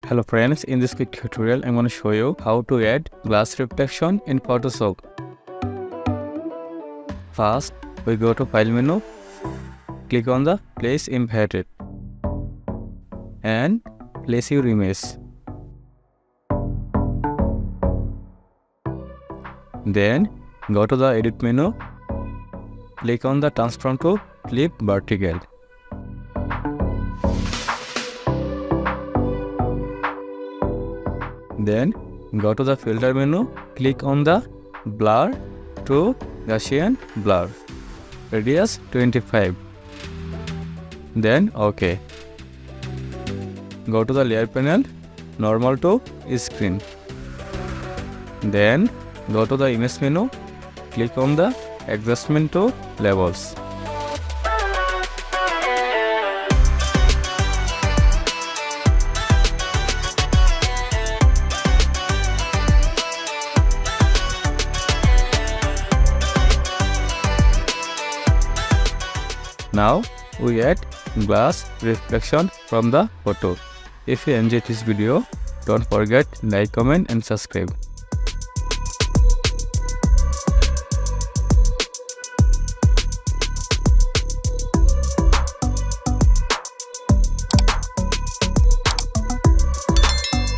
Hello friends, in this quick tutorial I'm going to show you how to add glass reflection in Photoshop. First, we go to File menu, click on the Place Embedded and place your image. Then go to the Edit menu, click on the Transform to Flip Vertical. Then go to the Filter menu, click on the Blur to Gaussian Blur, radius 25. Then OK. Go to the Layer panel, Normal to Screen. Then go to the Image menu, click on the Adjustment to Levels. Now we add glass reflection from the photo. If you enjoyed this video, don't forget like, comment and subscribe.